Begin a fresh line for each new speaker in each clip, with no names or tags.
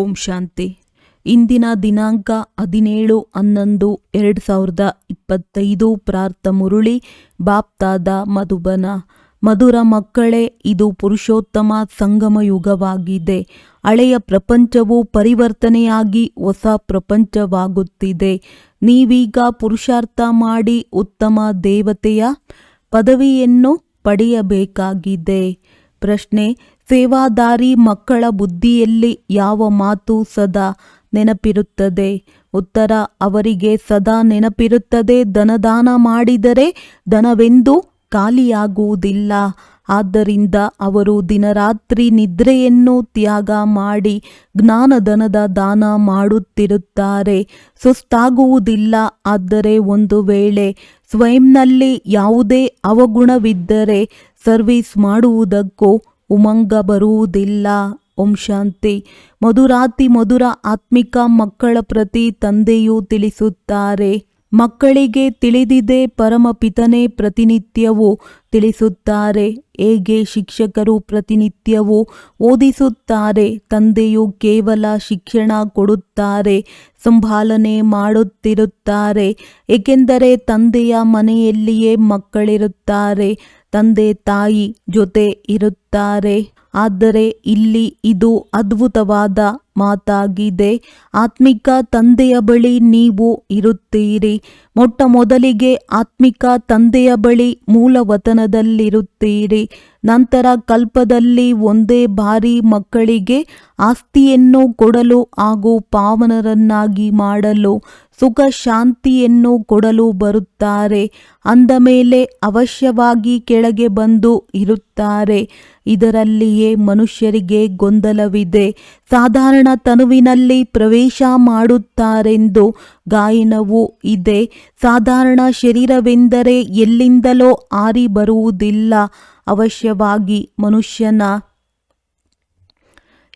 ಓಂ ಶಾಂತಿ. ಇಂದಿನ ದಿನಾಂಕ 17/11/2025. ಪ್ರಾರ್ಥ ಮುರುಳಿ ಬಾಪ್ತಾದ ಮಧುಬನ. ಮಧುರ ಮಕ್ಕಳೇ, ಇದು ಪುರುಷೋತ್ತಮ ಸಂಗಮ ಯುಗವಾಗಿದೆ. ಹಳೆಯ ಪ್ರಪಂಚವು ಪರಿವರ್ತನೆಯಾಗಿ ಹೊಸ ಪ್ರಪಂಚವಾಗುತ್ತಿದೆ. ನೀವೀಗ ಪುರುಷಾರ್ಥ ಮಾಡಿ ಉತ್ತಮ ದೇವತೆಯ ಪದವಿಯನ್ನು ಪಡೆಯಬೇಕಾಗಿದೆ. ಪ್ರಶ್ನೆ: ಸೇವಾದಾರಿ ಮಕ್ಕಳ ಬುದ್ಧಿಯಲ್ಲಿ ಯಾವ ಮಾತು ಸದಾ ನೆನಪಿರುತ್ತದೆ? ಉತ್ತರ: ಅವರಿಗೆ ಸದಾ ನೆನಪಿರುತ್ತದೆ, ಧನದಾನ ಮಾಡಿದರೆ ಧನವೆಂದು ಖಾಲಿಯಾಗುವುದಿಲ್ಲ. ಆದ್ದರಿಂದ ಅವರು ದಿನರಾತ್ರಿ ನಿದ್ರೆಯನ್ನು ತ್ಯಾಗ ಮಾಡಿ ಜ್ಞಾನಧನದ ದಾನ ಮಾಡುತ್ತಿರುತ್ತಾರೆ. ಸುಸ್ತಾಗುವುದಿಲ್ಲ. ಆದರೆ ಒಂದು ವೇಳೆ ಸ್ವಯಂನಲ್ಲಿ ಯಾವುದೇ ಅವಗುಣವಿದ್ದರೆ ಸರ್ವಿಸ್ ಮಾಡುವುದಕ್ಕೂ ಉಮಂಗ ಬರುವುದಿಲ್ಲ. ಓಂ ಶಾಂತಿ. ಮಧುರಾತಿ ಮಧುರ ಆತ್ಮಿಕ ಮಕ್ಕಳ ಪ್ರತಿ ತಂದೆಯು ತಿಳಿಸುತ್ತಾರೆ. ಮಕ್ಕಳಿಗೆ ತಿಳಿದಿದೆ, ಪರಮಪಿತನೇ ಪ್ರತಿನಿತ್ಯವೂ ತಿಳಿಸುತ್ತಾರೆ. ಹೇಗೆ ಶಿಕ್ಷಕರು ಪ್ರತಿನಿತ್ಯವೂ ಓದಿಸುತ್ತಾರೆ, ತಂದೆಯು ಕೇವಲ ಶಿಕ್ಷಣ ಕೊಡುತ್ತಾರೆ, ಸಂಭಾಲನೆ ಮಾಡುತ್ತಿರುತ್ತಾರೆ. ಏಕೆಂದರೆ ತಂದೆಯ ಮನೆಯಲ್ಲಿಯೇ ಮಕ್ಕಳಿರುತ್ತಾರೆ, ತಂದೆ ತಾಯಿ ಜೊತೆ ಇರುತ್ತಾರೆ. ಆದರೆ ಇಲ್ಲಿ ಇದು ಅದ್ಭುತವಾದ ಮಾತಾಗಿದೆ. ಆತ್ಮಿಕ ತಂದೆಯ ಬಳಿ ನೀವು ಇರುತ್ತೀರಿ. ಮೊಟ್ಟ ಮೊದಲಿಗೆ ಆತ್ಮಿಕ ತಂದೆಯ ಬಳಿ ಮೂಲವತನದಲ್ಲಿರುತ್ತೀರಿ. ನಂತರ ಕಲ್ಪದಲ್ಲಿ ಒಂದೇ ಬಾರಿ ಮಕ್ಕಳಿಗೆ ಆಸ್ತಿಯನ್ನು ಕೊಡಲು ಹಾಗೂ ಪಾವನರನ್ನಾಗಿ ಮಾಡಲು, ಸುಖ ಶಾಂತಿಯನ್ನು ಕೊಡಲು ಬರುತ್ತಾರೆ. ಅಂದ ಮೇಲೆ ಅವಶ್ಯವಾಗಿ ಕೆಳಗೆ ಬಂದು ಇರುತ್ತಾರೆ. ಇದರಲ್ಲಿಯೇ ಮನುಷ್ಯರಿಗೆ ಗೊಂದಲವಿದೆ. ಸಾಧಾರಣ ತನುವಿನಲ್ಲಿ ಪ್ರವೇಶ ಮಾಡುತ್ತಾರೆಂದು ಗಾಯನವೂ ಇದೆ. ಸಾಧಾರಣ ಶರೀರವೆಂದರೆ ಎಲ್ಲಿಂದಲೋ ಹಾರಿ ಬರುವುದಿಲ್ಲ. ಅವಶ್ಯವಾಗಿ ಮನುಷ್ಯನ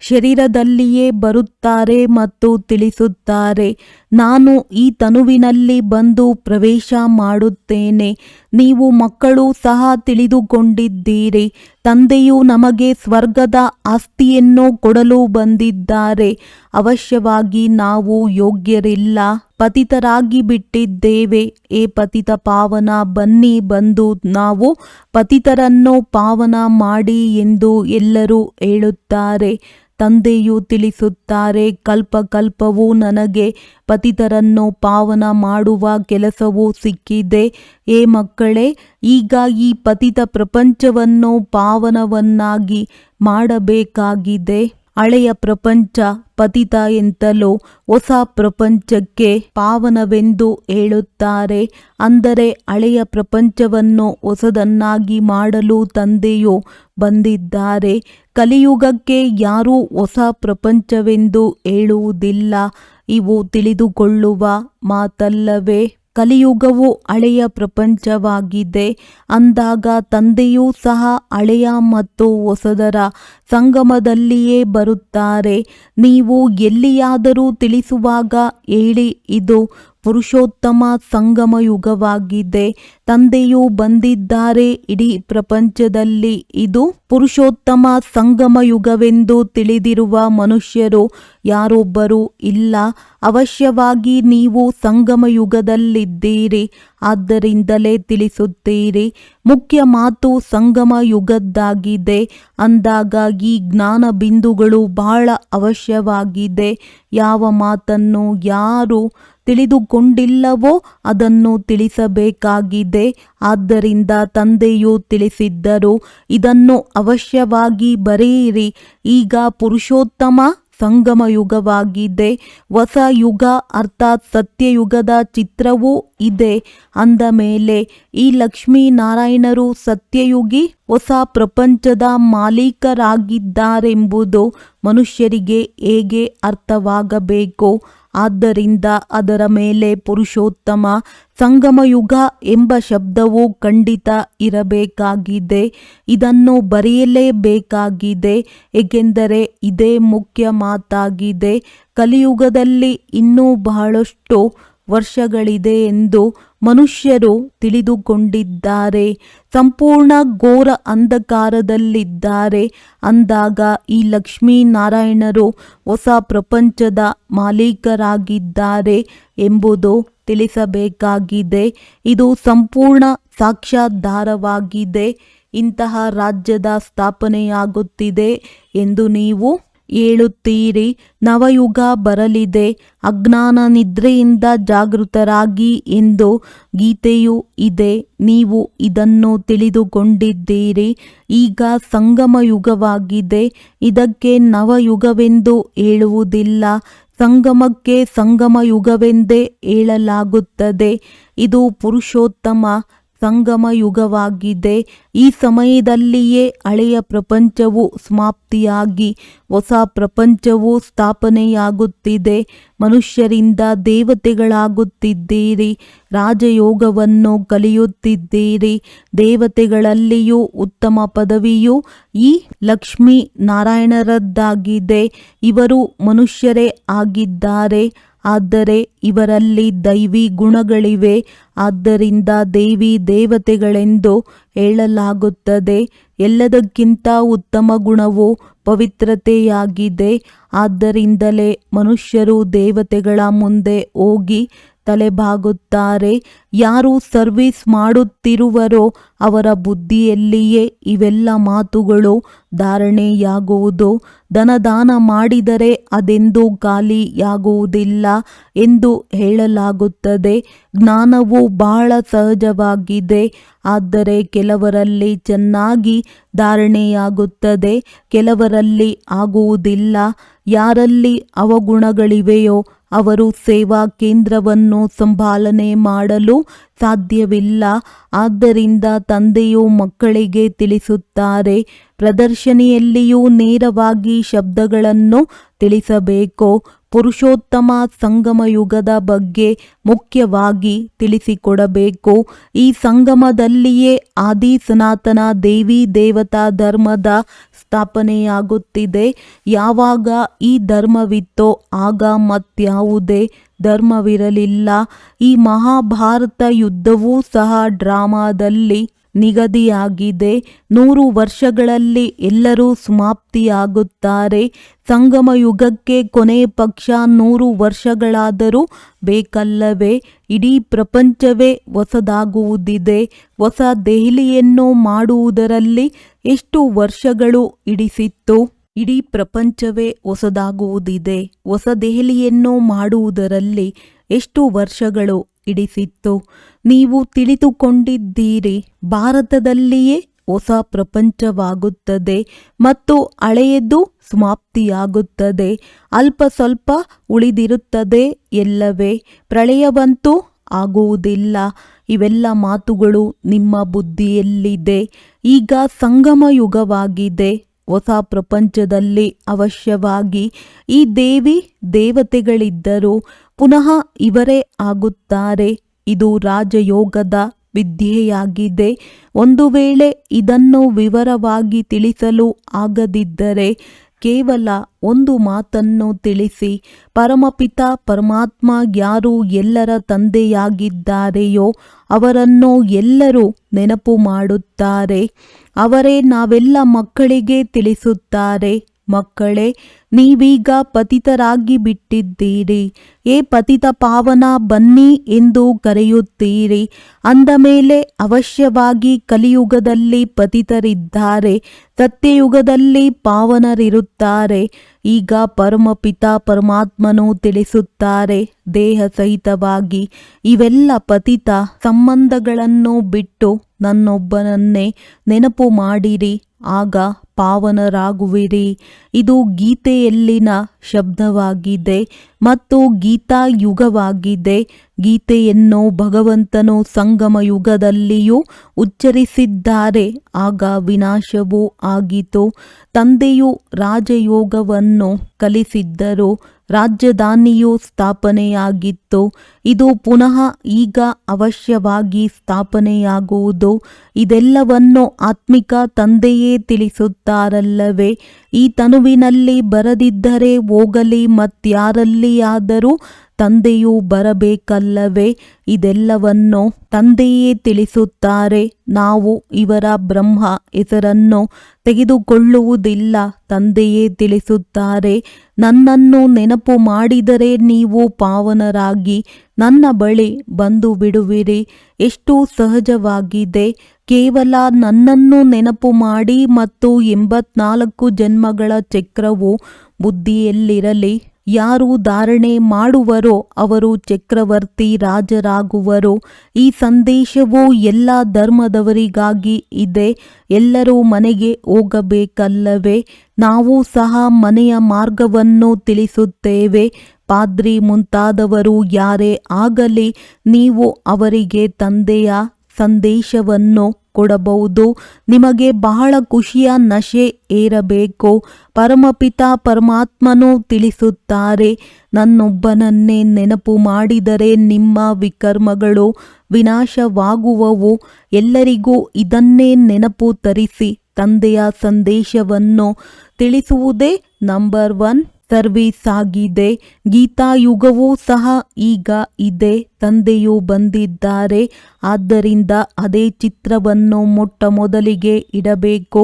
ಶರೀರದಲ್ಲಿಯೇ ಬರುತ್ತಾರೆ ಮತ್ತು ತಿಳಿಸುತ್ತಾರೆ, ನಾನು ಈ ತನುವಿನಲ್ಲಿ ಬಂದು ಪ್ರವೇಶ ಮಾಡುತ್ತೇನೆ. ನೀವು ಮಕ್ಕಳು ಸಹ ತಿಳಿದುಕೊಂಡಿದ್ದೀರಿ, ತಂದೆಯು ನಮಗೆ ಸ್ವರ್ಗದ ಆಸ್ತಿಯನ್ನು ಕೊಡಲು ಬಂದಿದ್ದಾರೆ. ಅವಶ್ಯವಾಗಿ ನಾವು ಯೋಗ್ಯರಿಲ್ಲ, ಪತಿತರಾಗಿ ಬಿಟ್ಟಿದ್ದೇವೆ. ಏ ಪತಿತ ಪಾವನ, ಬನ್ನಿ, ಬಂದು ನಾವು ಪತಿತರನ್ನು ಪಾವನ ಮಾಡಿ ಎಂದು ಎಲ್ಲರೂ ಹೇಳುತ್ತಾರೆ. ತಂದೆಯು ತಿಳಿಸುತ್ತಾರೆ, ಕಲ್ಪ ಕಲ್ಪವೂ ನನಗೆ ಪತಿತರನ್ನು ಪಾವನ ಮಾಡುವ ಕೆಲಸವೂ ಸಿಕ್ಕಿದೆ. ಏ ಮಕ್ಕಳೇ, ಈಗ ಈ ಪತಿತ ಪ್ರಪಂಚವನ್ನು ಪಾವನವನ್ನಾಗಿ ಮಾಡಬೇಕಾಗಿದೆ. ಹಳೆಯ ಪ್ರಪಂಚ ಪತಿತ ಎಂತಲೂ ಹೊಸ ಪ್ರಪಂಚಕ್ಕೆ ಪಾವನವೆಂದು ಹೇಳುತ್ತಾರೆ. ಅಂದರೆ ಹಳೆಯ ಪ್ರಪಂಚವನ್ನು ಹೊಸದನ್ನಾಗಿ ಮಾಡಲು ತಂದೆಯು ಬಂದಿದ್ದಾರೆ. ಕಲಿಯುಗಕ್ಕೆ ಯಾರೂ ಹೊಸ ಪ್ರಪಂಚವೆಂದು ಹೇಳುವುದಿಲ್ಲ. ಇವು ತಿಳಿದುಕೊಳ್ಳುವ ಮಾತಲ್ಲವೇ? ಕಲಿಯುಗವು ಹಳೆಯ ಪ್ರಪಂಚವಾಗಿದೆ. ಅಂದಾಗ ತಂದೆಯೂ ಸಹ ಹಳೆಯ ಮತ್ತು ಹೊಸದರ ಸಂಗಮದಲ್ಲಿಯೇ ಬರುತ್ತಾರೆ. ನೀವು ಎಲ್ಲಿಯಾದರೂ ತಿಳಿಸುವಾಗ ಹೇಳಿ, ಇದು ಪುರುಷೋತ್ತಮ ಸಂಗಮ ಯುಗವಾಗಿದೆ. ತಂದೆಯು ಬಂದಿದ್ದಾರೆ. ಇಡೀ ಪ್ರಪಂಚದಲ್ಲಿ ಇದು ಪುರುಷೋತ್ತಮ ಸಂಗಮ ಯುಗವೆಂದು ತಿಳಿದಿರುವ ಮನುಷ್ಯರು ಯಾರೊಬ್ಬರೂ ಇಲ್ಲ. ಅವಶ್ಯವಾಗಿ ನೀವು ಸಂಗಮ ಯುಗದಲ್ಲಿದ್ದೀರಿ. ಆದ್ದರಿಂದಲೇ ತಿಳಿಸುತ್ತೀರಿ. ಮುಖ್ಯ ಮಾತು ಸಂಗಮ ಯುಗದ್ದಾಗಿದೆ. ಅಂದಾಗ ಈ ಜ್ಞಾನ ಬಿಂದುಗಳು ಬಹಳ ಅವಶ್ಯವಾಗಿದೆ. ಯಾವ ಮಾತನ್ನು ಯಾರು ತಿಳಿದುಕೊಂಡಿಲ್ಲವೋ ಅದನ್ನು ತಿಳಿಸಬೇಕಾಗಿದೆ. ಆದ್ದರಿಂದ ತಂದೆಯು ತಿಳಿಸಿದ್ದರು, ಇದನ್ನು ಅವಶ್ಯವಾಗಿ ಬರೆಯಿರಿ. ಈಗ ಪುರುಷೋತ್ತಮ ಸಂಗಮ ಯುಗವಾಗಿದೆ. ಹೊಸ ಯುಗ ಅರ್ಥಾತ್ ಸತ್ಯಯುಗದ ಚಿತ್ರವೂ ಇದೆ. ಅಂದ ಮೇಲೆ ಈ ಲಕ್ಷ್ಮೀನಾರಾಯಣರು ಸತ್ಯಯುಗಿ ಹೊಸ ಪ್ರಪಂಚದ ಮಾಲೀಕರಾಗಿದ್ದಾರೆಂಬುದು ಮನುಷ್ಯರಿಗೆ ಹೇಗೆ ಅರ್ಥವಾಗಬೇಕು? ಆದ್ದರಿಂದ ಅದರ ಮೇಲೆ ಪುರುಷೋತ್ತಮ ಸಂಗಮಯುಗ ಎಂಬ ಶಬ್ದವು ಖಂಡಿತ ಇರಬೇಕಾಗಿದೆ. ಇದನ್ನು ಬರೆಯಲೇಬೇಕಾಗಿದೆ, ಏಕೆಂದರೆ ಇದೇ ಮುಖ್ಯ ಮಾತಾಗಿದೆ. ಕಲಿಯುಗದಲ್ಲಿ ಇನ್ನೂ ಬಹಳಷ್ಟು ವರ್ಷಗಳಿದೆ ಎಂದು ಮನುಷ್ಯರು ತಿಳಿದುಕೊಂಡಿದ್ದಾರೆ. ಸಂಪೂರ್ಣ ಘೋರ ಅಂಧಕಾರದಲ್ಲಿದ್ದಾರೆ. ಅಂದಾಗ ಈ ಲಕ್ಷ್ಮೀನಾರಾಯಣರು ಹೊಸ ಪ್ರಪಂಚದ ಮಾಲೀಕರಾಗಿದ್ದಾರೆ ಎಂಬುದು ತಿಳಿಸಬೇಕಾಗಿದೆ. ಇದು ಸಂಪೂರ್ಣ ಸಾಕ್ಷಾಧಾರವಾಗಿದೆ. ಇಂತಹ ರಾಜ್ಯದ ಸ್ಥಾಪನೆಯಾಗುತ್ತಿದೆ ಎಂದು ನೀವು ಹೇಳುತ್ತೀರಿ. ನವಯುಗ ಬರಲಿದೆ, ಅಜ್ಞಾನ ನಿದ್ರೆಯಿಂದ ಜಾಗೃತರಾಗಿ ಎಂದು ಗೀತೆಯೂ ಇದೆ. ನೀವು ಇದನ್ನು ತಿಳಿದುಕೊಂಡಿದ್ದೀರಿ. ಈಗ ಸಂಗಮ ಯುಗವಾಗಿದೆ. ಇದಕ್ಕೆ ನವಯುಗವೆಂದು ಹೇಳುವುದಿಲ್ಲ, ಸಂಗಮಕ್ಕೆ ಸಂಗಮ ಯುಗವೆಂದೇ ಹೇಳಲಾಗುತ್ತದೆ. ಇದು ಪುರುಷೋತ್ತಮ ಸಂಗಮ ಯುಗವಾಗಿದೆ. ಈ ಸಮಯದಲ್ಲಿಯೇ ಹಳೆಯ ಪ್ರಪಂಚವು ಸಮಾಪ್ತಿಯಾಗಿ ಹೊಸ ಪ್ರಪಂಚವು ಸ್ಥಾಪನೆಯಾಗುತ್ತಿದೆ. ಮನುಷ್ಯರಿಂದ ದೇವತೆಗಳಾಗುತ್ತಿದ್ದೀರಿ. ರಾಜಯೋಗವನ್ನು ಕಲಿಯುತ್ತಿದ್ದೀರಿ. ದೇವತೆಗಳಲ್ಲಿಯೂ ಉತ್ತಮ ಪದವಿಯು ಈ ಲಕ್ಷ್ಮೀ ನಾರಾಯಣರದ್ದಾಗಿದೆ. ಇವರು ಮನುಷ್ಯರೇ ಆಗಿದ್ದಾರೆ, ಆದರೆ ಇವರಲ್ಲಿ ದೈವಿ ಗುಣಗಳಿವೆ. ಆದ್ದರಿಂದ ದೇವಿ ದೇವತೆಗಳೆಂದು ಹೇಳಲಾಗುತ್ತದೆ. ಎಲ್ಲದಕ್ಕಿಂತ ಉತ್ತಮ ಗುಣವು ಪವಿತ್ರತೆಯಾಗಿದೆ. ಆದ್ದರಿಂದಲೇ ಮನುಷ್ಯರು ದೇವತೆಗಳ ಮುಂದೆ ಹೋಗಿ ತಲೆಬಾಗುತ್ತಾರೆ. ಯಾರು ಸರ್ವಿಸ್ ಮಾಡುತ್ತಿರುವರೋ ಅವರ ಬುದ್ಧಿಯಲ್ಲಿಯೇ ಇವೆಲ್ಲ ಮಾತುಗಳು ಧಾರಣೆಯಾಗುವುದು. ಧನದಾನ ಮಾಡಿದರೆ ಅದೆಂದೂ ಖಾಲಿಯಾಗುವುದಿಲ್ಲ ಎಂದು ಹೇಳಲಾಗುತ್ತದೆ. ಜ್ಞಾನವು ಬಹಳ ಸಹಜವಾಗಿದೆ, ಆದರೆ ಕೆಲವರಲ್ಲಿ ಚೆನ್ನಾಗಿ ಧಾರಣೆಯಾಗುತ್ತದೆ, ಕೆಲವರಲ್ಲಿ ಆಗುವುದಿಲ್ಲ. ಯಾರಲ್ಲಿ ಅವಗುಣಗಳಿವೆಯೋ ಅವರು ಸೇವಾ ಕೇಂದ್ರವನ್ನು ಸಂಭಾಲನೆ ಮಾಡಲು ಸಾಧ್ಯವಿಲ್ಲ. ಆದ್ದರಿಂದ ತಂದೆಯು ಮಕ್ಕಳಿಗೆ ತಿಳಿಸುತ್ತಾರೆ, ಪ್ರದರ್ಶನಿಯಲ್ಲಿಯೂ ನೇರವಾಗಿ ಶಬ್ದಗಳನ್ನು ತಿಳಿಸಬೇಕು. ಪುರುಷೋತ್ತಮ ಸಂಗಮ ಯುಗದ ಬಗ್ಗೆ ಮುಖ್ಯವಾಗಿ ತಿಳಿಸಿಕೊಡಬೇಕು. ಈ ಸಂಗಮದಲ್ಲಿಯೇ ಆದಿ ಸನಾತನ ದೇವಿ ದೇವತಾ ಧರ್ಮದ ಸ್ಥಾಪನೆಯಾಗುತ್ತಿದೆ. ಯಾವಾಗ ಈ ಧರ್ಮವಿತ್ತೋ ಆಗ ಮತ್ಯಾವುದೇ ಧರ್ಮವಿರಲಿಲ್ಲ. ಈ ಮಹಾಭಾರತ ಯುದ್ಧವೂ ಸಹ ಡ್ರಾಮಾದಲ್ಲಿ ನಿಗದಿಯಾಗಿದೆ. 100 ವರ್ಷಗಳಲ್ಲಿ ಎಲ್ಲರೂ ಸಮಾಪ್ತಿಯಾಗುತ್ತಾರೆ. ಸಂಗಮ ಯುಗಕ್ಕೆ ಕೊನೆ ಪಕ್ಷ 100 ವರ್ಷಗಳಾದರೂ ಬೇಕಲ್ಲವೇ? ಇಡೀ ಪ್ರಪಂಚವೇ ಹೊಸದಾಗುವುದಿದೆ. ಹೊಸ ದೆಹಲಿಯನ್ನು ಮಾಡುವುದರಲ್ಲಿ ಎಷ್ಟು ವರ್ಷಗಳು ಹಿಡಿಸಿತ್ತು? ಇಡೀ ಪ್ರಪಂಚವೇ ಹೊಸದಾಗುವುದಿದೆ. ಹೊಸ ದೆಹಲಿಯನ್ನು ಮಾಡುವುದರಲ್ಲಿ ಎಷ್ಟು ವರ್ಷಗಳು ಹಿಡಿಸಿತ್ತು? ನೀವು ತಿಳಿದುಕೊಂಡಿದ್ದೀರಿ, ಭಾರತದಲ್ಲಿಯೇ ಹೊಸ ಪ್ರಪಂಚವಾಗುತ್ತದೆ ಮತ್ತು ಹಳೆಯದು ಸಮಾಪ್ತಿಯಾಗುತ್ತದೆ. ಅಲ್ಪ ಸ್ವಲ್ಪ ಉಳಿದಿರುತ್ತದೆ ಎಲ್ಲವೇ. ಪ್ರಳಯವಂತೂ ಆಗುವುದಿಲ್ಲ. ಇವೆಲ್ಲ ಮಾತುಗಳು ನಿಮ್ಮ ಬುದ್ಧಿಯಲ್ಲಿದೆ. ಈಗ ಸಂಗಮ ಯುಗವಾಗಿದೆ. ಹೊಸ ಪ್ರಪಂಚದಲ್ಲಿ ಅವಶ್ಯವಾಗಿ ಈ ದೇವಿ ದೇವತೆಗಳಿದ್ದರು. ಪುನಃ ಇವರೇ ಆಗುತ್ತಾರೆ. ಇದು ರಾಜಯೋಗದ ವಿದ್ಯೆಯಾಗಿದೆ. ಒಂದು ವೇಳೆ ಇದನ್ನು ವಿವರವಾಗಿ ತಿಳಿಸಲು ಆಗದಿದ್ದರೆ ಕೇವಲ ಒಂದು ಮಾತನ್ನು ತಿಳಿಸಿ. ಪರಮಪಿತ ಪರಮಾತ್ಮ ಯಾರು ಎಲ್ಲರ ತಂದೆಯಾಗಿದ್ದಾರೆಯೋ ಅವರನ್ನು ಎಲ್ಲರೂ ನೆನಪು ಮಾಡುತ್ತಾರೆ. ಅವರೇ ನಾವೆಲ್ಲ ಮಕ್ಕಳಿಗೆ ತಿಳಿಸುತ್ತಾರೆ, ಮಕ್ಕಳೇ, ನೀವೀಗ ಪತಿತರಾಗಿ ಬಿಟ್ಟಿದ್ದೀರಿ. ಏ ಪತಿತ ಪಾವನ ಬನ್ನಿ ಎಂದು ಕರೆಯುತ್ತೀರಿ. ಅಂದ ಮೇಲೆ ಅವಶ್ಯವಾಗಿ ಕಲಿಯುಗದಲ್ಲಿ ಪತಿತರಿದ್ದಾರೆ, ಸತ್ಯಯುಗದಲ್ಲಿ ಪಾವನರಿರುತ್ತಾರೆ. ಈಗ ಪರಮಪಿತ ಪರಮಾತ್ಮನು ತಿಳಿಸುತ್ತಾರೆ ದೇಹ ಸಹಿತವಾಗಿ, ಇವೆಲ್ಲ ಪತಿತ ಸಂಬಂಧಗಳನ್ನು ಬಿಟ್ಟು ನನ್ನೊಬ್ಬನನ್ನೇ ನೆನಪು ಮಾಡಿರಿ, ಆಗ ಪಾವನರಾಗುವಿರಿ. ಇದು ಗೀತೆಯಲ್ಲಿನ ಶಬ್ದವಾಗಿದೆ ಮತ್ತು ಗೀತಾ ಯುಗವಾಗಿದೆ. ಗೀತೆಯನ್ನು ಭಗವಂತನು ಸಂಗಮ ಯುಗದಲ್ಲಿಯೂ ಉಚ್ಚರಿಸಿದ್ದಾರೆ. ಆಗ ವಿನಾಶವೂ ಆಗಿತು. ತಂದೆಯು ರಾಜಯೋಗವನ್ನು ಕಲಿಸಿದ್ದರು. ರಾಜಧಾನಿಯು ಸ್ಥಾಪನೆಯಾಗಿತ್ತು. ಇದು ಪುನಃ ಈಗ ಅವಶ್ಯವಾಗಿ ಸ್ಥಾಪನೆಯಾಗುವುದು. ಇದೆಲ್ಲವನ್ನು ಆತ್ಮಿಕ ತಂದೆಯೇ ತಿಳಿಸುತ್ತಾರಲ್ಲವೇ? ಈ ತನುವಿನಲ್ಲಿ ಬರದಿದ್ದರೆ ಹೋಗಲಿ, ಮತ್ಯಾರಲ್ಲಿಯಾದರೂ ತಂದೆಯು ಬರಬೇಕಲ್ಲವೇ? ಇದೆಲ್ಲವನ್ನು ತಂದೆಯೇ ತಿಳಿಸುತ್ತಾರೆ. ನಾವು ಇವರ ಬ್ರಹ್ಮ ಹೆಸರನ್ನು ತೆಗೆದುಕೊಳ್ಳುವುದಿಲ್ಲ, ತಂದೆಯೇ ತಿಳಿಸುತ್ತಾರೆ. ನನ್ನನ್ನು ನೆನಪು ಮಾಡಿದರೆ ನೀವು ಪಾವನರಾಗಿ ನನ್ನ ಬಳಿ ಬಂದು ಬಿಡುವಿರಿ. ಎಷ್ಟು ಸಹಜವಾಗಿದೆ. ಕೇವಲ ನನ್ನನ್ನು ನೆನಪು ಮಾಡಿ ಮತ್ತು 84 ಜನ್ಮಗಳ ಚಕ್ರವು ಬುದ್ಧಿಯಲ್ಲಿರಲಿ. ಯಾರು ಧಾರಣೆ ಮಾಡುವರೋ ಅವರು ಚಕ್ರವರ್ತಿ ರಾಜರಾಗುವರು. ಈ ಸಂದೇಶವು ಎಲ್ಲ ಧರ್ಮದವರಿಗಾಗಿ ಇದೆ. ಎಲ್ಲರೂ ಮನೆಗೆ ಹೋಗಬೇಕಲ್ಲವೇ? ನಾವು ಸಹ ಮನೆಯ ಮಾರ್ಗವನ್ನು ತಿಳಿಸುತ್ತೇವೆ. ಪಾದ್ರಿ ಮುಂತಾದವರು ಯಾರೇ ಆಗಲಿ, ನೀವು ಅವರಿಗೆ ತಂದೆಯ ಸಂದೇಶವನ್ನು ಕೊಡಬಹುದು. ನಿಮಗೆ ಬಹಳ ಖುಷಿಯ ನಶೆ ಏರಬೇಕು. ಪರಮಪಿತ ಪರಮಾತ್ಮನು ತಿಳಿಸುತ್ತಾರೆ, ನನ್ನೊಬ್ಬನನ್ನೇ ನೆನಪು ಮಾಡಿದರೆ ನಿಮ್ಮ ವಿಕರ್ಮಗಳು ವಿನಾಶವಾಗುವವು. ಎಲ್ಲರಿಗೂ ಇದನ್ನೇ ನೆನಪು ತರಿಸಿ ತಂದೆಯ ಸಂದೇಶವನ್ನು ತಿಳಿಸುವುದೇ ನಂಬರ್ 1 ಸರ್ವೀಸ್ ಆಗಿದೆ. ಗೀತಾಯುಗವೂ ಸಹ ಈಗ ಇದೆ. ತಂದೆಯು ಬಂದಿದ್ದಾರೆ. ಆದ್ದರಿಂದ ಅದೇ ಚಿತ್ರವನ್ನು ಮೊಟ್ಟ ಮೊದಲಿಗೆ ಇಡಬೇಕು.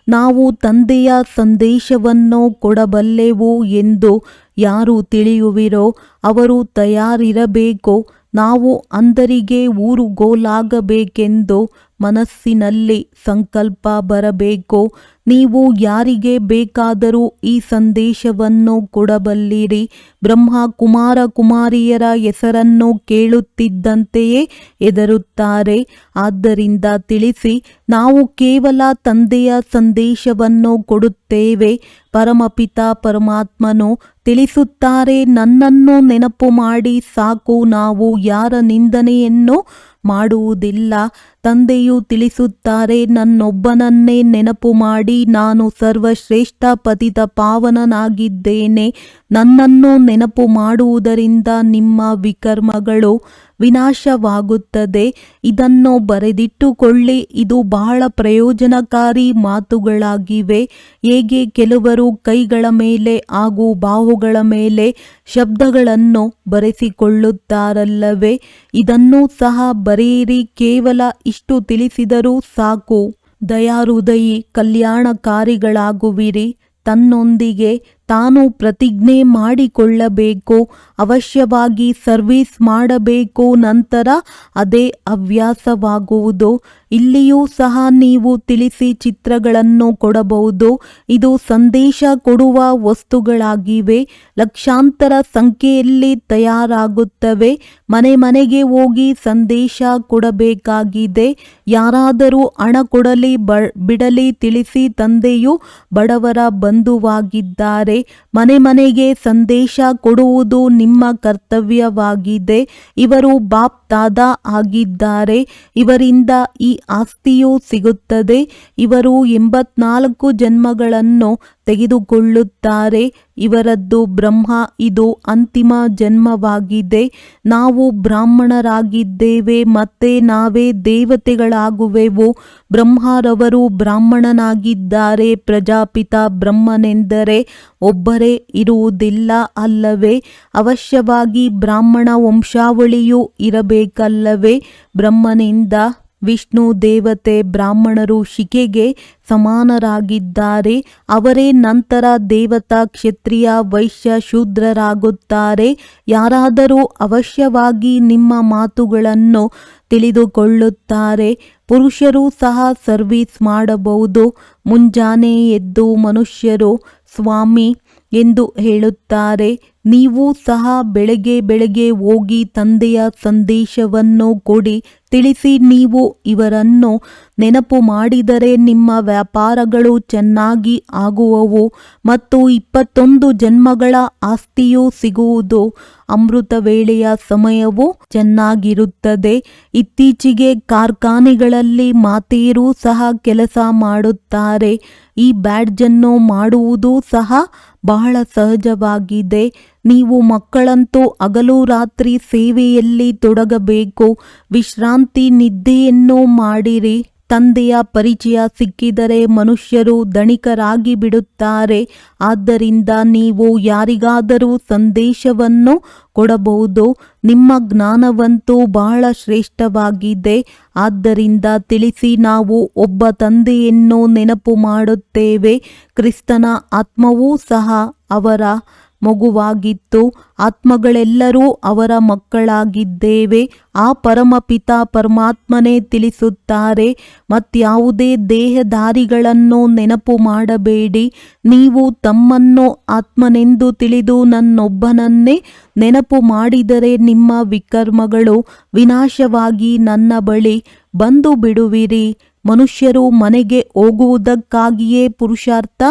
ನಾವು ತಂದೆಯ ಸಂದೇಶವನ್ನು ಕೊಡಬಲ್ಲೆವು ಎಂದು ಯಾರು ತಿಳಿಯುವಿರೋ ಅವರು ತಯಾರಿರಬೇಕು. ನಾವು ಅಂಧರಿಗೆ ಊರುಗೋಲಾಗಬೇಕೆಂದು ಮನಸ್ಸಿನಲ್ಲಿ ಸಂಕಲ್ಪ ಬರಬೇಕು. ನೀವು ಯಾರಿಗೆ ಬೇಕಾದರೂ ಈ ಸಂದೇಶವನ್ನು ಕೊಡಬಲ್ಲಿರಿ. ಬ್ರಹ್ಮ ಕುಮಾರ ಕುಮಾರಿಯರ ಹೆಸರನ್ನು ಕೇಳುತ್ತಿದ್ದಂತೆಯೇ ಹೆದರುತ್ತಾರೆ. ಆದ್ದರಿಂದ ತಿಳಿಸಿ, ನಾವು ಕೇವಲ ತಂದೆಯ ಸಂದೇಶವನ್ನು ಕೊಡುತ್ತೇವೆ. ಪರಮಪಿತ ಪರಮಾತ್ಮನು ತಿಳಿಸುತ್ತಾರೆ, ನನ್ನನ್ನು ನೆನಪು ಮಾಡಿ ಸಾಕು, ನಾವು ಯಾರ ನಿಂದನೆಯನ್ನು ಮಾಡುವುದಿಲ್ಲ. ತಂದೆಯು ತಿಳಿಸುತ್ತಾರೆ, ನನ್ನೊಬ್ಬನನ್ನೇ ನೆನಪು ಮಾಡಿ, ನಾನು ಸರ್ವಶ್ರೇಷ್ಠ ಪತಿತ ಪಾವನನಾಗಿದ್ದೇನೆ. ನನ್ನನ್ನು ನೆನಪು ಮಾಡುವುದರಿಂದ ನಿಮ್ಮ ವಿಕರ್ಮಗಳು ವಿನಾಶವಾಗುತ್ತದೆ. ಇದನ್ನು ಬರೆದಿಟ್ಟುಕೊಳ್ಳಿ. ಇದು ಬಹಳ ಪ್ರಯೋಜನಕಾರಿ ಮಾತುಗಳಾಗಿವೆ. ಹೇಗೆ ಕೆಲವರು ಕೈಗಳ ಮೇಲೆ ಹಾಗೂ ಬಾಹುಗಳ ಮೇಲೆ ಶಬ್ದಗಳನ್ನು ಬರೆಸಿಕೊಳ್ಳುತ್ತಾರಲ್ಲವೇ? ಇದನ್ನೂ ಸಹ ಬರೆಯಿರಿ. ಕೇವಲ ಇಷ್ಟು ತಿಳಿಸಿದರೂ ಸಾಕು. ದಯಾಹೃದಯಿ ಕಲ್ಯಾಣಕಾರಿಗಳಾಗುವಿರಿ. ತನ್ನೊಂದಿಗೆ ತಾನು ಪ್ರತಿಜ್ಞೆ ಮಾಡಿಕೊಳ್ಳಬೇಕು. ಅವಶ್ಯವಾಗಿ ಸರ್ವೀಸ್ ಮಾಡಬೇಕು. ನಂತರ ಅದೇ ಹವ್ಯಾಸವಾಗುವುದು. ಇಲ್ಲಿಯೂ ಸಹ ನೀವು ತಿಳಿಸಿ ಚಿತ್ರಗಳನ್ನು ಕೊಡಬಹುದು. ಇದು ಸಂದೇಶ ಕೊಡುವ ವಸ್ತುಗಳಾಗಿವೆ. ಲಕ್ಷಾಂತರ ಸಂಖ್ಯೆಯಲ್ಲಿ ತಯಾರಾಗುತ್ತವೆ. ಮನೆ ಮನೆಗೆ ಹೋಗಿ ಸಂದೇಶ ಕೊಡಬೇಕಾಗಿದೆ. ಯಾರಾದರೂ ಹಣ ಕೊಡಲಿ ಬಿಡಲಿ ತಿಳಿಸಿ, ತಂದೆಯು ಬಡವರ ಬಂಧುವಾಗಿದ್ದಾರೆ. ಮನೆ ಮನೆಗೆ ಸಂದೇಶ ಕೊಡುವುದು ನಿಮ್ಮ ಕರ್ತವ್ಯವಾಗಿದೆ. ಇವರು ಬಾಪ್ ದಾದಾ ಆಗಿದ್ದಾರೆ. ಇವರಿಂದ ಈ ಆಸ್ತಿಯು ಸಿಗುತ್ತದೆ. ಇವರು 84 ಜನ್ಮಗಳನ್ನು ತೆಗೆದುಕೊಳ್ಳುತ್ತಾರೆ. ಇವರದ್ದು ಬ್ರಹ್ಮ. ಇದು ಅಂತಿಮ ಜನ್ಮವಾಗಿದೆ. ನಾವು ಬ್ರಾಹ್ಮಣರಾಗಿದ್ದೇವೆ, ಮತ್ತೆ ನಾವೇ ದೇವತೆಗಳಾಗುವೆವು. ಬ್ರಹ್ಮರವರು ಬ್ರಾಹ್ಮಣನಾಗಿದ್ದಾರೆ. ಪ್ರಜಾಪಿತ ಬ್ರಹ್ಮನೆಂದರೆ ಒಬ್ಬರೇ ಇರುವುದಿಲ್ಲ ಅಲ್ಲವೇ? ಅವಶ್ಯವಾಗಿ ಬ್ರಾಹ್ಮಣ ವಂಶಾವಳಿಯೂ ಇರಬೇಕಲ್ಲವೇ? ಬ್ರಹ್ಮನಿಂದ ವಿಷ್ಣು ದೇವತೆ ಬ್ರಾಹ್ಮಣರು ಶಿಖೆಗೆ ಸಮಾನರಾಗಿದ್ದಾರೆ. ಅವರೇ ನಂತರ ದೇವತಾ, ಕ್ಷತ್ರಿಯ, ವೈಶ್ಯ, ಶೂದ್ರರಾಗುತ್ತಾರೆ. ಯಾರಾದರೂ ಅವಶ್ಯವಾಗಿ ನಿಮ್ಮ ಮಾತುಗಳನ್ನು ತಿಳಿದುಕೊಳ್ಳುತ್ತಾರೆ. ಪುರುಷರು ಸಹ ಸರ್ವೀಸ್ ಮಾಡಬಹುದು. ಮುಂಜಾನೆ ಎದ್ದು ಮನುಷ್ಯರು ಸ್ವಾಮಿ ಎಂದು ಹೇಳುತ್ತಾರೆ. ನೀವು ಸಹ ಬೆಳಗ್ಗೆ ಹೋಗಿ ತಂದೆಯ ಸಂದೇಶವನ್ನು ಕೊಡಿ. ತಿಳಿಸಿ, ನೀವು ಇವರನ್ನು ನೆನಪು ಮಾಡಿದರೆ ನಿಮ್ಮ ವ್ಯಾಪಾರಗಳು ಚೆನ್ನಾಗಿ ಆಗುವವು ಮತ್ತು 21 ಜನ್ಮಗಳ ಆಸ್ತಿಯೂ ಸಿಗುವುದು. ಅಮೃತ ವೇಳೆಯ ಸಮಯವು ಚೆನ್ನಾಗಿರುತ್ತದೆ. ಇತ್ತೀಚೆಗೆ ಕಾರ್ಖಾನೆಗಳಲ್ಲಿ ಮಾತೆಯರು ಸಹ ಕೆಲಸ ಮಾಡುತ್ತಾರೆ. ಈ ಬ್ಯಾಡ್ಜನ್ನು ಮಾಡುವುದು ಸಹ ಬಹಳ ಸಹಜವಾಗಿದೆ. ನೀವು ಮಕ್ಕಳಂತೂ ಹಗಲು ರಾತ್ರಿ ಸೇವೆಯಲ್ಲಿ ತೊಡಗಬೇಕು. ವಿಶ್ರಾಂತಿ ನಿದ್ದೆಯನ್ನು ಮಾಡಿರಿ. ತಂದೆಯ ಪರಿಚಯ ಸಿಕ್ಕಿದರೆ ಮನುಷ್ಯರು ಧನಿಕರಾಗಿ ಬಿಡುತ್ತಾರೆ. ಆದ್ದರಿಂದ ನೀವು ಯಾರಿಗಾದರೂ ಸಂದೇಶವನ್ನು ಕೊಡಬಹುದು. ನಿಮ್ಮ ಜ್ಞಾನವಂತೂ ಬಹಳ ಶ್ರೇಷ್ಠವಾಗಿದೆ. ಆದ್ದರಿಂದ ತಿಳಿಸಿ, ನಾವು ಒಬ್ಬ ತಂದೆಯನ್ನು ನೆನಪು ಮಾಡುತ್ತೇವೆ. ಕ್ರಿಸ್ತನ ಆತ್ಮವೂ ಸಹ ಅವರ ಮಗುವಾಗಿತ್ತು. ಆತ್ಮಗಳೆಲ್ಲರೂ ಅವರ ಮಕ್ಕಳಾಗಿದ್ದೇವೆ. ಆ ಪರಮಪಿತ ಪರಮಾತ್ಮನೇ ತಿಳಿಸುತ್ತಾರೆ, ಮತ್ಯಾವುದೇ ದೇಹಧಾರಿಗಳನ್ನು ನೆನಪು ಮಾಡಬೇಡಿ. ನೀವು ತಮ್ಮನ್ನು ಆತ್ಮನೆಂದು ತಿಳಿದು ನನ್ನೊಬ್ಬನನ್ನೇ ನೆನಪು ಮಾಡಿದರೆ ನಿಮ್ಮ ವಿಕರ್ಮಗಳು ವಿನಾಶವಾಗಿ ನನ್ನ ಬಳಿ ಬಂದು ಬಿಡುವಿರಿ. ಮನುಷ್ಯರು ಮನೆಗೆ ಹೋಗುವುದಕ್ಕಾಗಿಯೇ ಪುರುಷಾರ್ಥ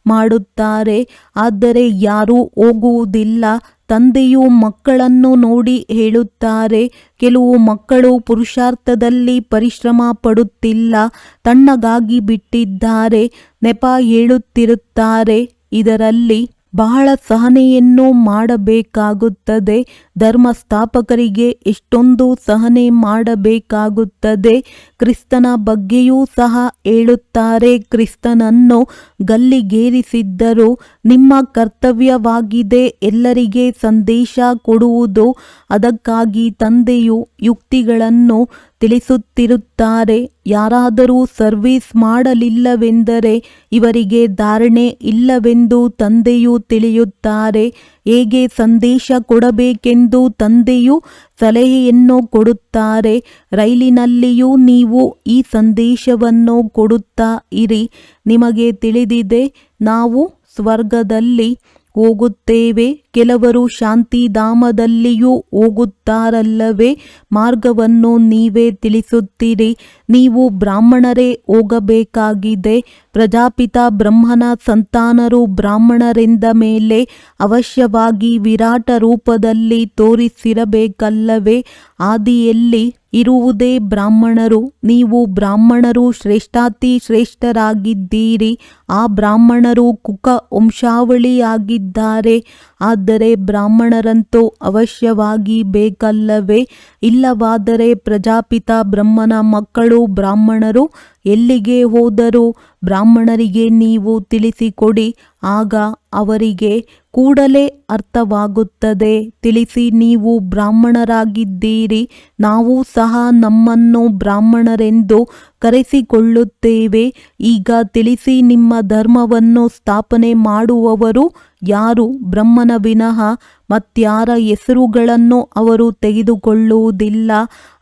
ಮಾಡುತ್ತಾರೆ, ಆದರೆ ಯಾರೂ ಹೋಗುವುದಿಲ್ಲ. ತಂದೆಯು ಮಕ್ಕಳನ್ನು ನೋಡಿ ಹೇಳುತ್ತಾರೆ, ಕೆಲವು ಮಕ್ಕಳು ಪುರುಷಾರ್ಥದಲ್ಲಿ ಪರಿಶ್ರಮ ಪಡುತ್ತಿಲ್ಲ, ತಣ್ಣಗಾಗಿ ಬಿಟ್ಟಿದ್ದಾರೆ, ನೆಪ ಹೇಳುತ್ತಿರುತ್ತಾರೆ. ಇದರಲ್ಲಿ ಬಹಳ ಸಹನೆಯನ್ನು ಮಾಡಬೇಕಾಗುತ್ತದೆ. ಧರ್ಮಸ್ಥಾಪಕರಿಗೆ ಎಷ್ಟೊಂದು ಸಹನೆ ಮಾಡಬೇಕಾಗುತ್ತದೆ. ಕ್ರಿಸ್ತನ ಬಗ್ಗೆಯೂ ಸಹ ಹೇಳುತ್ತಾರೆ, ಕ್ರಿಸ್ತನನ್ನು ಗಲ್ಲಿಗೇರಿಸಿದ್ದರು. ನಿಮ್ಮ ಕರ್ತವ್ಯವಾಗಿದೆ ಎಲ್ಲರಿಗೆ ಸಂದೇಶ ಕೊಡುವುದು. ಅದಕ್ಕಾಗಿ ತಂದೆಯು ಯುಕ್ತಿಗಳನ್ನು ತಿಳಿಸುತ್ತಿರುತ್ತಾರೆ. ಯಾರಾದರೂ ಸರ್ವೀಸ್ ಮಾಡಲಿಲ್ಲವೆಂದರೆ ಇವರಿಗೆ ಧಾರಣೆ ಇಲ್ಲವೆಂದು ತಂದೆಯು ತಿಳಿಯುತ್ತಾರೆ. ಹೇಗೆ ಸಂದೇಶ ಕೊಡಬೇಕೆಂದು ತಂದೆಯು ಸಲಹೆಯನ್ನು ಕೊಡುತ್ತಾರೆ. ರೈಲಿನಲ್ಲಿಯೂ ನೀವು ಈ ಸಂದೇಶವನ್ನು ಕೊಡುತ್ತಾ ಇರಿ. ನಿಮಗೆ ತಿಳಿದಿದೆ, ನಾವು ಸ್ವರ್ಗದಲ್ಲಿ ಹೋಗುತ್ತೇವೆ, ಕೆಲವರು ಶಾಂತಿಧಾಮದಲ್ಲಿಯೂ ಹೋಗುತ್ತಾರಲ್ಲವೇ? ಮಾರ್ಗವನ್ನು ನೀವೇ ತಿಳಿಸುತ್ತೀರಿ. ನೀವು ಬ್ರಾಹ್ಮಣರೇ ಹೋಗಬೇಕಾಗಿದೆ. ಪ್ರಜಾಪಿತ ಬ್ರಹ್ಮನ ಸಂತಾನರು ಬ್ರಾಹ್ಮಣರೆಂದ ಮೇಲೆ ಅವಶ್ಯವಾಗಿ ವಿರಾಟ ರೂಪದಲ್ಲಿ ತೋರಿಸಿರಬೇಕಲ್ಲವೇ? ಆದಿಯಲ್ಲಿ ಇರುವುದೇ ಬ್ರಾಹ್ಮಣರು. ನೀವು ಬ್ರಾಹ್ಮಣರು ಶ್ರೇಷ್ಠಾತಿ ಶ್ರೇಷ್ಠರಾಗಿದ್ದೀರಿ. ಆ ಬ್ರಾಹ್ಮಣರು ಕುಕ ವಂಶಾವಳಿಯಾಗಿದ್ದಾರೆ. ಆದರೆ ಬ್ರಾಹ್ಮಣರಂತೂ ಅವಶ್ಯವಾಗಿ ಬೇಕಲ್ಲವೇ? ಇಲ್ಲವಾದರೆ ಪ್ರಜಾಪಿತ ಬ್ರಹ್ಮನ ಮಕ್ಕಳು ಬ್ರಾಹ್ಮಣರು ಎಲ್ಲಿಗೆ ಹೋದರು? ಬ್ರಾಹ್ಮಣರಿಗೆ ನೀವು ತಿಳಿಸಿಕೊಡಿ, ಆಗ ಅವರಿಗೆ ಕೂಡಲೇ ಅರ್ಥವಾಗುತ್ತದೆ. ತಿಳಿಸಿ, ನೀವು ಬ್ರಾಹ್ಮಣರಾಗಿದ್ದೀರಿ, ನಾವು ಸಹ ನಮ್ಮನ್ನು ಬ್ರಾಹ್ಮಣರೆಂದು ಕರೆಸಿಕೊಳ್ಳುತ್ತೇವೆ. ಈಗ ತಿಳಿಸಿ, ನಿಮ್ಮ ಧರ್ಮವನ್ನು ಸ್ಥಾಪನೆ ಮಾಡುವವರು ಯಾರು? ಬ್ರಹ್ಮನ ವಿನಃ ಮತ್ಯಾರ ಹೆಸರುಗಳನ್ನು ಅವರು ತೆಗೆದುಕೊಳ್ಳುವುದಿಲ್ಲ.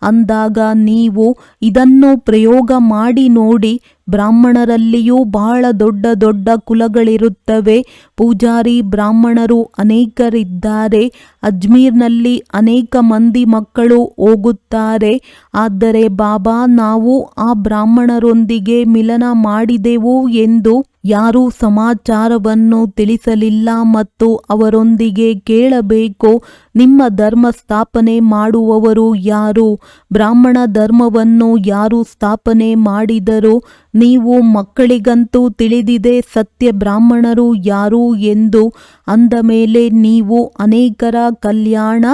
ಅಂದಾಗ ನೀವು ಇದನ್ನು ಪ್ರಯೋಗ ಮಾಡಿ ನೋಡಿ. ಬ್ರಾಹ್ಮಣರಲ್ಲಿಯೂ ಬಹಳ ದೊಡ್ಡ ದೊಡ್ಡ ಕುಲಗಳಿರುತ್ತವೆ. ಪೂಜಾರಿ ಬ್ರಾಹ್ಮಣರು ಅನೇಕರಿದ್ದಾರೆ. ಅಜ್ಮೀರ್ನಲ್ಲಿ ಅನೇಕ ಮಂದಿ ಮಕ್ಕಳು ಹೋಗುತ್ತಾರೆ. ಆದರೆ ಬಾಬಾ, ನಾವು ಆ ಬ್ರಾಹ್ಮಣರೊಂದಿಗೆ ಮಿಲನ ಮಾಡಿದೆವು ಎಂದು ಯಾರೂ ಸಮಾಚಾರವನ್ನು ತಿಳಿಸಲಿಲ್ಲ ಮತ್ತು ಅವರೊಂದಿಗೆ ಕೇಳಬೇಕು. ನಿಮ್ಮ ಧರ್ಮ ಸ್ಥಾಪನೆ ಮಾಡುವವರು ಯಾರು? ಬ್ರಾಹ್ಮಣ ಧರ್ಮವನ್ನು ಯಾರು ಸ್ಥಾಪನೆ ಮಾಡಿದರು? ನೀವು ಮಕ್ಕಳಿಗಂತೂ ತಿಳಿದಿದೆ ಸತ್ಯ ಬ್ರಾಹ್ಮಣರು ಯಾರು ಎಂದು. ಅಂದ ಮೇಲೆ ನೀವು ಅನೇಕರ ಕಲ್ಯಾಣ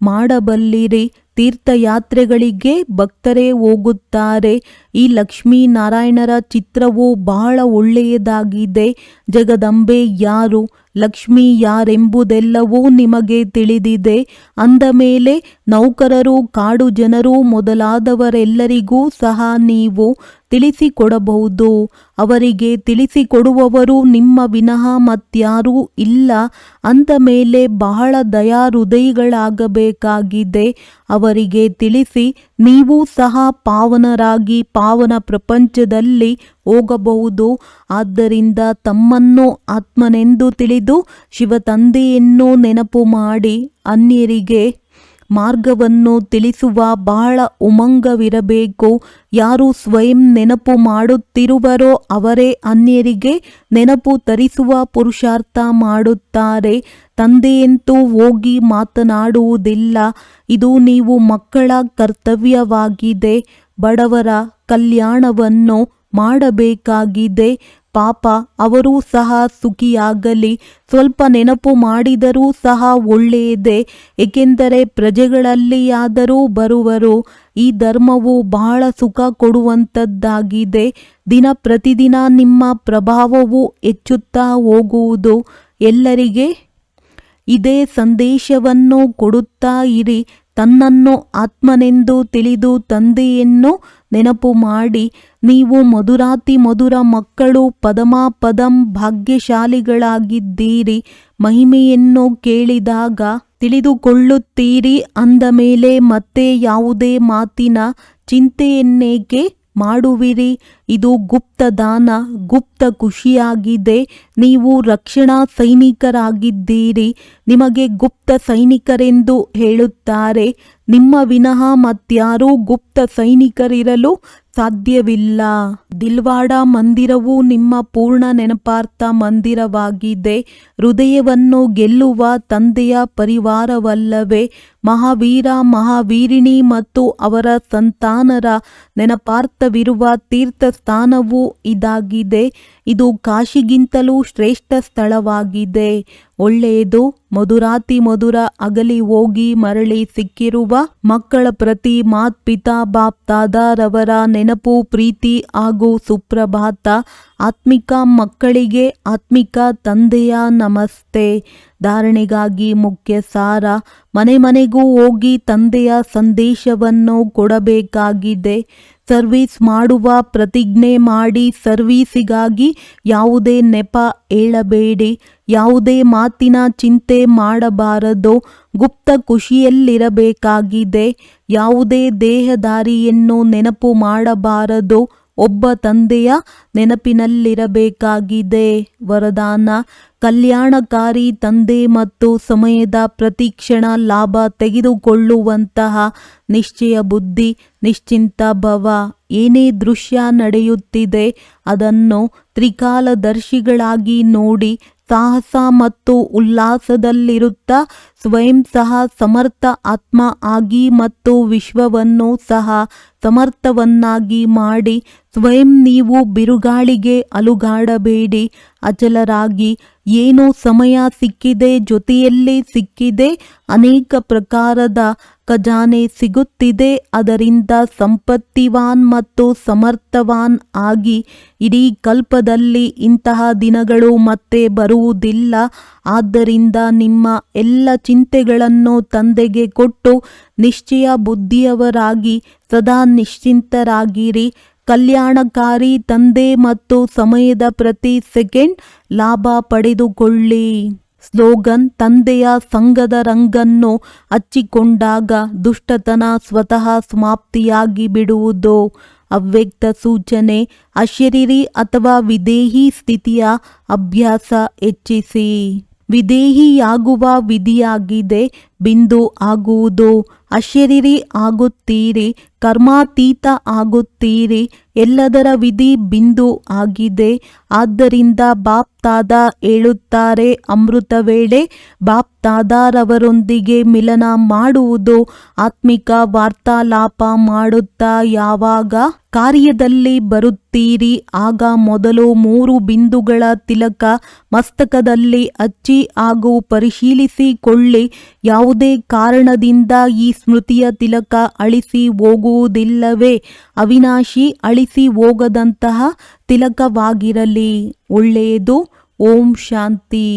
ಮಾಡಬಲ್ಲಿರಿ. ತೀರ್ಥಯಾತ್ರೆಗಳಿಗೆ ಭಕ್ತರೇ ಹೋಗುತ್ತಾರೆ. ಈ ಲಕ್ಷ್ಮೀನಾರಾಯಣರ ಚಿತ್ರವು ಬಹಳ ಒಳ್ಳೆಯದಾಗಿದೆ. ಜಗದಂಬೆ ಯಾರು, ಲಕ್ಷ್ಮಿ ಯಾರೆಂಬುದೆಲ್ಲವೂ ನಿಮಗೆ ತಿಳಿದಿದೆ. ಅಂದ ಮೇಲೆ ನೌಕರರು, ಕಾಡು ಜನರು ಮೊದಲಾದವರೆಲ್ಲರಿಗೂ ಸಹ ನೀವು ತಿಳಿಸಿಕೊಡಬಹುದು. ಅವರಿಗೆ ತಿಳಿಸಿಕೊಡುವವರು ನಿಮ್ಮ ವಿನಃ ಮತ್ಯಾರೂ ಇಲ್ಲ. ಅಂದ ಮೇಲೆ ಬಹಳ ದಯಾಹೃದಯಿಗಳಾಗಬೇಕಾಗಿದೆ. ಅವರಿಗೆ ತಿಳಿಸಿ, ನೀವು ಸಹ ಪಾವನರಾಗಿ ಪಾವನ ಪ್ರಪಂಚದಲ್ಲಿ ಹೋಗಬಹುದು. ಆದ್ದರಿಂದ ತಮ್ಮನ್ನು ಆತ್ಮನೆಂದು ತಿಳಿದು ಶಿವತಂದೆಯನ್ನು ನೆನಪು ಮಾಡಿ ಅನ್ಯರಿಗೆ ಮಾರ್ಗವನ್ನು ತಿಳಿಸುವ ಬಹಳ ಉಮಂಗವಿರಬೇಕು. ಯಾರು ಸ್ವಯಂ ನೆನಪು ಮಾಡುತ್ತಿರುವರೋ ಅವರೇ ಅನ್ಯರಿಗೆ ನೆನಪು ತರಿಸುವ ಪುರುಷಾರ್ಥ ಮಾಡುತ್ತಾರೆ. ತಂದೆಯಂತೂ ಹೋಗಿ ಮಾತನಾಡುವುದಿಲ್ಲ. ಇದು ನೀವು ಮಕ್ಕಳ ಕರ್ತವ್ಯವಾಗಿದೆ. ಬಡವರ ಕಲ್ಯಾಣವನ್ನು ಮಾಡಬೇಕಾಗಿದೆ. ಪಾಪ ಅವರೂ ಸಹ ಸುಖಿಯಾಗಲಿ. ಸ್ವಲ್ಪ ನೆನಪು ಮಾಡಿದರೂ ಸಹ ಒಳ್ಳೆಯದೇ, ಏಕೆಂದರೆ ಪ್ರಜೆಗಳಲ್ಲಿಯಾದರೂ ಬರುವರು. ಈ ಧರ್ಮವು ಬಹಳ ಸುಖ ಕೊಡುವಂಥದ್ದಾಗಿದೆ. ದಿನ ಪ್ರತಿದಿನ ನಿಮ್ಮ ಪ್ರಭಾವವು ಹೆಚ್ಚುತ್ತಾ ಹೋಗುವುದು. ಎಲ್ಲರಿಗೆ ಇದೇ ಸಂದೇಶವನ್ನು ಕೊಡುತ್ತಾ ಇರಿ. ತನ್ನನ್ನು ಆತ್ಮನೆಂದು ತಿಳಿದು ತಂದೆಯನ್ನು ನೆನಪು ಮಾಡಿ. ನೀವು ಮಧುರಾತಿ ಮಧುರ ಮಕ್ಕಳು, ಪದಂ ಭಾಗ್ಯಶಾಲಿಗಳಾಗಿದ್ದೀರಿ. ಮಹಿಮೆಯನ್ನು ಕೇಳಿದಾಗ ತಿಳಿದುಕೊಳ್ಳುತ್ತೀರಿ. ಅಂದ ಮೇಲೆ ಮತ್ತೆ ಯಾವುದೇ ಮಾತಿನ ಚಿಂತೆಯನ್ನೇಕೆ ಮಾಡುವಿರಿ? ಇದು ಗುಪ್ತ ದಾನ, ಗುಪ್ತ ಖುಷಿಯಾಗಿದೆ. ನೀವು ರಕ್ಷಣಾ ಸೈನಿಕರಾಗಿದ್ದೀರಿ. ನಿಮಗೆ ಗುಪ್ತ ಸೈನಿಕರೆಂದು ಹೇಳುತ್ತಾರೆ. ನಿಮ್ಮ ವಿನಃ ಮತ್ಯಾರೂ ಗುಪ್ತ ಸೈನಿಕರಿರಲು ಸಾಧ್ಯವಿಲ್ಲ. ದಿಲ್ವಾಡ ಮಂದಿರವು ನಿಮ್ಮ ಪೂರ್ಣ ನೆನಪಾರ್ಥ ಮಂದಿರವಾಗಿದೆ. ಹೃದಯವನ್ನು ಗೆಲ್ಲುವ ತಂದೆಯ ಪರಿವಾರವಲ್ಲವೇ? ಮಹಾವೀರ, ಮಹಾವೀರಿಣಿ ಮತ್ತು ಅವರ ಸಂತಾನರ ನೆನಪಾರ್ಥವಿರುವ ತೀರ್ಥ ಸ್ಥಾನವೂ ಇದಾಗಿದೆ. ಇದು ಕಾಶಿಗಿಂತಲೂ ಶ್ರೇಷ್ಠ ಸ್ಥಳವಾಗಿದೆ. ಒಳ್ಳೆಯದು. ಮಧುರಾತಿ ಮಧುರ ಅಗಲಿ ಹೋಗಿ ಮರಳಿ ಸಿಕ್ಕಿರುವ ಮಕ್ಕಳ ಪ್ರತಿ ಮಾತ್ಪಿತಾ ಬಾಪ್ ದಾದಾರವರ ನೆನಪು, ಪ್ರೀತಿ ಹಾಗೂ ಸುಪ್ರಭಾತ. ಆತ್ಮಿಕ ಮಕ್ಕಳಿಗೆ ಆತ್ಮಿಕ ತಂದೆಯ ನಮಸ್ತೆ. ಧಾರಣೆಗಾಗಿ ಮುಖ್ಯ ಸಾರ. ಮನೆ ಮನೆಗೂ ಹೋಗಿ ತಂದೆಯ ಸಂದೇಶವನ್ನು ಕೊಡಬೇಕಾಗಿದೆ. ಸರ್ವಿಸ್ ಮಾಡುವ ಪ್ರತಿಜ್ಞೆ ಮಾಡಿ. ಸರ್ವೀಸಿಗಾಗಿ ಯಾವುದೇ ನೆಪ ಹೇಳಬೇಡಿ. ಯಾವುದೇ ಮಾತಿನ ಚಿಂತೆ ಮಾಡಬಾರದು. ಗುಪ್ತ ಖುಷಿಯಲ್ಲಿರಬೇಕಾಗಿದೆ. ಯಾವುದೇ ದೇಹದಾರಿಯನ್ನು ನೆನಪು ಮಾಡಬಾರದು. ಒಬ್ಬ ತಂದೆಯ ನೆನಪಿನಲ್ಲಿರಬೇಕಾಗಿದೆ. ವರದಾನ: ಕಲ್ಯಾಣಕಾರಿ ತಂದೆ ಮತ್ತು ಸಮಯದ ಪ್ರತಿಕ್ಷಣ ಲಾಭ ತೆಗೆದುಕೊಳ್ಳುವಂತಹ ನಿಶ್ಚಯ ಬುದ್ಧಿ. ನಿಶ್ಚಿಂತ ಭವ. ಏನೇ ದೃಶ್ಯ ನಡೆಯುತ್ತಿದೆ ಅದನ್ನು ತ್ರಿಕಾಲದರ್ಶಿಗಳಾಗಿ ನೋಡಿ. ಸಾಹಸ ಮತ್ತು ಉಲ್ಲಾಸದಲ್ಲಿರುತ್ತಾ ಸ್ವಯಂ ಸಹ ಸಮರ್ಥ ಆತ್ಮ ಆಗಿ ಮತ್ತು ವಿಶ್ವವನ್ನು ಸಹ ಸಮರ್ಥವನ್ನಾಗಿ ಮಾಡಿ. ಸ್ವಯಂ ನೀವು ಬಿರುಗಾಳಿಗೆ ಅಲುಗಾಡಬೇಡಿ. ಅಚಲರಾಗಿ. ಏನೋ ಸಮಯ ಸಿಕ್ಕಿದೆ, ಜೊತೆಯಲ್ಲಿ ಸಿಕ್ಕಿದೆ, ಅನೇಕ ಪ್ರಕಾರದ ಖಜಾನೆ ಸಿಗುತ್ತಿದೆ. ಅದರಿಂದ ಸಂಪತ್ತಿವಾನ್ ಮತ್ತು ಸಮರ್ಥವಾನ್ ಆಗಿ. ಇಡೀ ಕಲ್ಪದಲ್ಲಿ ಇಂತಹ ದಿನಗಳು ಮತ್ತೆ ಬರುವುದಿಲ್ಲ. ಆದ್ದರಿಂದ ನಿಮ್ಮ ಎಲ್ಲ ಚಿಂತೆಗಳನ್ನು ತಂದೆಗೆ ಕೊಟ್ಟು ನಿಶ್ಚಯ ಬುದ್ಧಿಯವರಾಗಿ ಸದಾ ನಿಶ್ಚಿಂತರಾಗಿರಿ. ಕಲ್ಯಾಣಕಾರಿ ತಂದೆ ಮತ್ತು ಸಮಯದ ಪ್ರತಿ ಸೆಕೆಂಡ್ ಲಾಭ ಪಡೆದುಕೊಳ್ಳಿ. ಸ್ಲೋಗನ್: ತಂದೆಯ ಸಂಘದ ರಂಗನ್ನು ಹಚ್ಚಿಕೊಂಡಾಗ ದುಷ್ಟತನ ಸ್ವತಃ ಸಮಾಪ್ತಿಯಾಗಿ ಬಿಡುವುದು. ಅವ್ಯಕ್ತ ಸೂಚನೆ: ಅಶರೀರಿ ಅಥವಾ ವಿದೇಹಿ ಸ್ಥಿತಿಯ ಅಭ್ಯಾಸ ಹೆಚ್ಚಿಸಿ. ವಿದೇಹಿಯಾಗುವ ವಿಧಿಯಾಗಿದೆ. ಬಿಂದು ಆಗುವುದು. ಅಶರೀರಿ ಆಗುತ್ತೀರಿ. ಕರ್ಮಾತೀತ ಆಗುತ್ತೀರಿ. ಎಲ್ಲದರ ವಿಧಿ ಬಿಂದು ಆಗಿದೆ. ಆದ್ದರಿಂದ ಬಾಪ್ ದಾದಾ ಹೇಳುತ್ತಾರೆ, ಅಮೃತ ವೇಳೆ ಬಾಪ್ ದಾದಾರವರೊಂದಿಗೆ ಮಿಲನ ಮಾಡುವುದು. ಆತ್ಮಿಕ ವಾರ್ತಾಲಾಪ ಮಾಡುತ್ತಾ ಯಾವಾಗ ಕಾರ್ಯದಲ್ಲಿ ಬರುತ್ತೀರಿ ಆಗ ಮೊದಲು 3 ಬಿಂದುಗಳ ತಿಲಕ ಮಸ್ತಕದಲ್ಲಿ ಹಚ್ಚಿ ಹಾಗೂ ಪರಿಶೀಲಿಸಿಕೊಳ್ಳಿ. ಯಾವುದೇ ಕಾರಣದಿಂದ ಈ ಸ್ಮೃತಿಯ ತಿಲಕ ಅಳಿಸಿ ಹೋಗುವುದಿಲ್ಲವೇ? ಅವಿನಾಶಿ, ಅಳಿಸಿ ಹೋಗದಂತಹ ತಿಲಕವಾಗಿರಲಿ. ಒಳ್ಳೆಯದು. ಓಂ ಶಾಂತಿ.